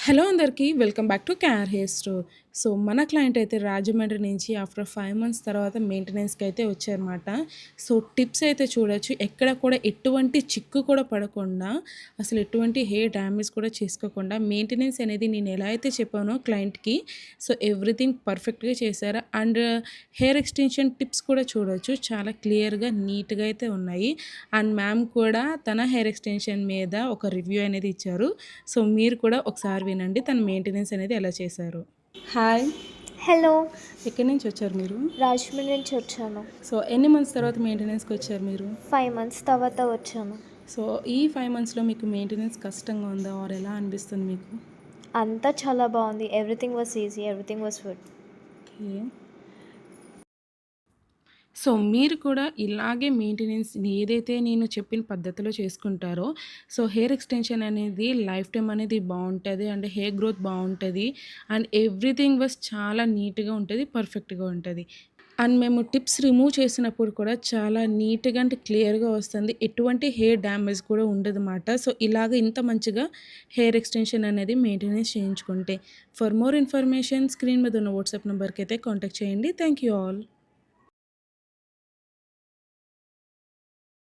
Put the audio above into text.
Hello అందరికీ welcome back to KR hair store. So మన client అయితే రాజమండ్రి నుంచి ఆఫ్టర్ 5 మంత్స్ తర్వాత మెయింటెనెన్స్‌కి అయితే వచ్చారన్నమాట. సో టిప్స్ అయితే చూడొచ్చు. ఎక్కడ కూడా ఎటువంటి చిక్కు కూడా పడకుండా, అసలు ఎటువంటి హెయిర్ డ్యామేజ్ కూడా చేసుకోకుండా మెయింటెనెన్స్ అనేది నేను ఎలా అయితే చెప్పానో క్లయింట్‌కి, సో ఎవ్రీథింగ్ పర్ఫెక్ట్‌గా చేశారు. అండ్ హెయిర్ ఎక్స్టెన్షన్ టిప్స్ కూడా చూడొచ్చు. చాలా క్లియర్‌గా, నీట్‌గా అయితే ఉన్నాయి. అండ్ మ్యామ్ కూడా తన హెయిర్ ఎక్స్టెన్షన్ మీద ఒక రివ్యూ అనేది ఇచ్చారు. సో మీరు కూడా ఒకసారి వినండి తన మెయింటెనెన్స్ అనేది ఎలా చేశారు. హాయ్! హలో! ఎక్కడి నుంచి వచ్చారు మీరు? రాజమండ్రి నుంచి వచ్చాను. సో ఎన్ని మంత్స్ తర్వాత మెయింటెనెన్స్‌కి వచ్చారు మీరు? 5 మంత్స్ తర్వాత వచ్చాను. సో ఈ 5 మంత్స్‌లో మీకు మెయింటెనెన్స్ కష్టంగా ఉందా? ఆర్ ఎలా అనిపిస్తుంది మీకు? అంతా చాలా బాగుంది. Everything was easy. Everything was good. Okay. So మీరు కూడా ఇలాగే మెయింటెనెన్స్ ఏదైతే నేను చెప్పిన పద్ధతిలో చేసుకుంటారో, సో హెయిర్ ఎక్స్టెన్షన్ అనేది లైఫ్ టైమ్ అనేది బావుంటది. అండ్ హెయిర్ గ్రోత్ బావుంటది. అండ్ ఎవ్రీథింగ్ వాస్ చాలా నీట్‌గా ఉంటది. పర్ఫెక్ట్‌గా ఉంటది. అండ్ మేము టిప్స్ రిమూవ్ చేసినప్పుడు కూడా చాలా నీట్‌గా అంటే క్లియర్‌గా వస్తుంది. ఎటువంటి హెయిర్ డ్యామేజ్ కూడా ఉండదన్నమాట. సో ఇలాగ ఇంత మంచిగా హెయిర్ ఎక్స్టెన్షన్ అనేది మెయింటెనెన్స్ చేయించుకుంటే. ఫర్ మోర్ ఇన్ఫర్మేషన్ స్క్రీన్ మీద ఉన్న వాట్సాప్ నంబర్‌కైతే కాంటాక్ట్ చేయండి. Thank you all.